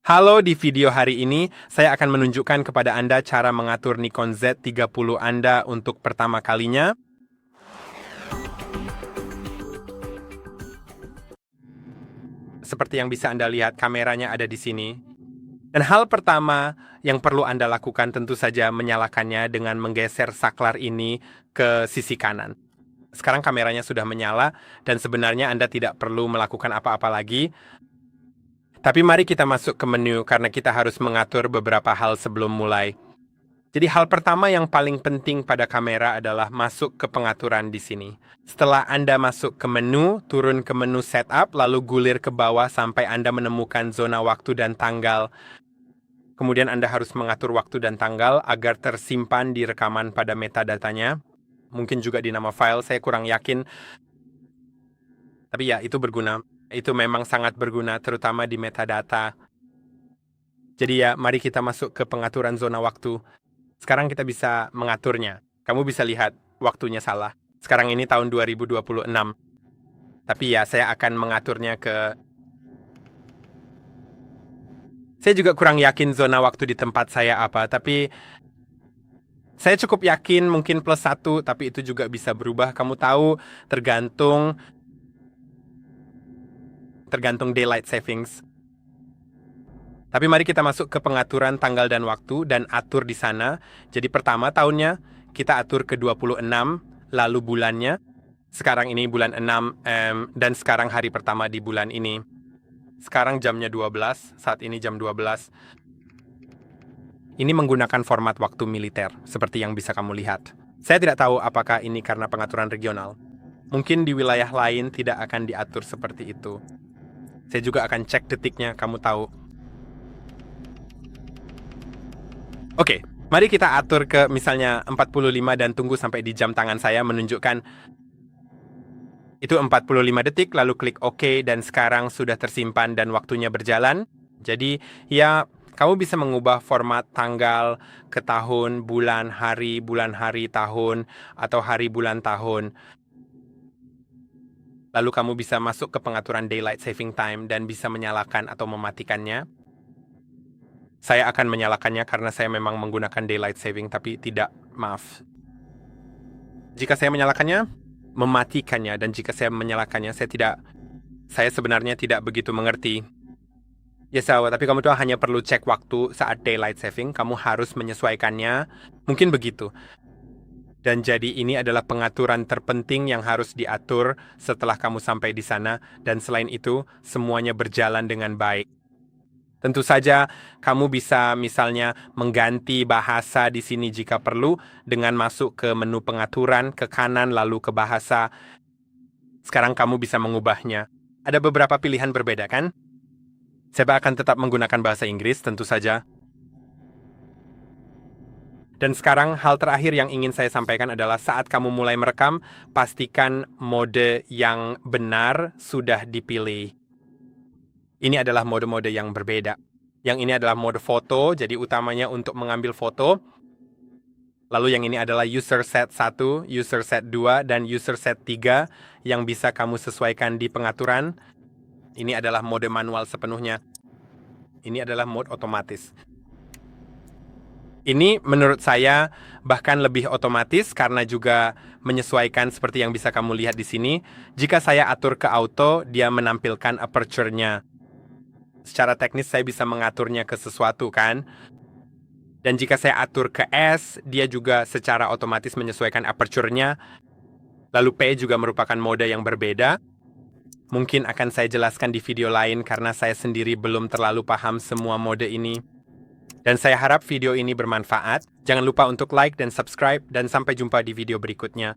Halo, di video hari ini saya akan menunjukkan kepada Anda cara mengatur Nikon Z30 Anda untuk pertama kalinya. Seperti yang bisa Anda lihat, kameranya ada di sini. Dan hal pertama yang perlu Anda lakukan tentu saja menyalakannya dengan menggeser saklar ini ke sisi kanan. Sekarang kameranya sudah menyala dan sebenarnya Anda tidak perlu melakukan apa-apa lagi. Tapi mari kita masuk ke menu karena kita harus mengatur beberapa hal sebelum mulai. Jadi hal pertama yang paling penting pada kamera adalah masuk ke pengaturan di sini. Setelah Anda masuk ke menu, turun ke menu setup, lalu gulir ke bawah sampai Anda menemukan zona waktu dan tanggal. Kemudian Anda harus mengatur waktu dan tanggal agar tersimpan di rekaman pada metadatanya. Mungkin juga di nama file, saya kurang yakin. Tapi ya, itu berguna. Itu memang sangat berguna, terutama di metadata. Jadi ya, mari kita masuk ke pengaturan zona waktu. Sekarang kita bisa mengaturnya. Kamu bisa lihat, waktunya salah. Sekarang ini tahun 2026. Tapi ya, saya akan mengaturnya ke... Saya juga kurang yakin zona waktu di tempat saya apa, tapi... Saya cukup yakin mungkin +1, tapi itu juga bisa berubah. Kamu tahu, tergantung daylight savings. Tapi mari kita masuk ke pengaturan tanggal dan waktu dan atur di sana. Jadi pertama tahunnya kita atur ke 26, lalu bulannya. Sekarang ini bulan 6 dan sekarang hari pertama di bulan ini. Sekarang jamnya 12, saat ini jam 12. Ini menggunakan format waktu militer, seperti yang bisa kamu lihat. Saya tidak tahu apakah ini karena pengaturan regional. Mungkin di wilayah lain tidak akan diatur seperti itu. Saya juga akan cek detiknya, kamu tahu. Oke, mari kita atur ke misalnya 45 dan tunggu sampai di jam tangan saya menunjukkan itu 45 detik, lalu klik OK dan sekarang sudah tersimpan dan waktunya berjalan. Jadi ya, kamu bisa mengubah format tanggal ke tahun, bulan, hari, tahun, atau hari, bulan, tahun. Lalu kamu bisa masuk ke pengaturan Daylight Saving Time dan bisa menyalakan atau mematikannya. Saya akan menyalakannya karena saya memang menggunakan Daylight Saving, tapi tidak, maaf. Jika saya menyalakannya, mematikannya, dan jika saya menyalakannya, saya sebenarnya tidak begitu mengerti. Ya, tapi kamu tuh hanya perlu cek waktu saat Daylight Saving, kamu harus menyesuaikannya, mungkin begitu. Dan jadi ini adalah pengaturan terpenting yang harus diatur setelah kamu sampai di sana, dan selain itu, semuanya berjalan dengan baik. Tentu saja, kamu bisa misalnya mengganti bahasa di sini jika perlu, dengan masuk ke menu pengaturan, ke kanan, lalu ke bahasa. Sekarang kamu bisa mengubahnya. Ada beberapa pilihan berbeda, kan? Saya akan tetap menggunakan bahasa Inggris, tentu saja. Dan sekarang hal terakhir yang ingin saya sampaikan adalah saat kamu mulai merekam, pastikan mode yang benar sudah dipilih. Ini adalah mode-mode yang berbeda. Yang ini adalah mode foto, jadi utamanya untuk mengambil foto. Lalu yang ini adalah user set 1, user set 2, dan user set 3 yang bisa kamu sesuaikan di pengaturan. Ini adalah mode manual sepenuhnya. Ini adalah mode otomatis. Ini menurut saya bahkan lebih otomatis karena juga menyesuaikan seperti yang bisa kamu lihat di sini. Jika saya atur ke auto, dia menampilkan aperture-nya. Secara teknis saya bisa mengaturnya ke sesuatu, kan? Dan jika saya atur ke S, dia juga secara otomatis menyesuaikan aperture-nya. Lalu P juga merupakan mode yang berbeda. Mungkin akan saya jelaskan di video lain karena saya sendiri belum terlalu paham semua mode ini. Dan saya harap video ini bermanfaat. Jangan lupa untuk like dan subscribe, dan sampai jumpa di video berikutnya.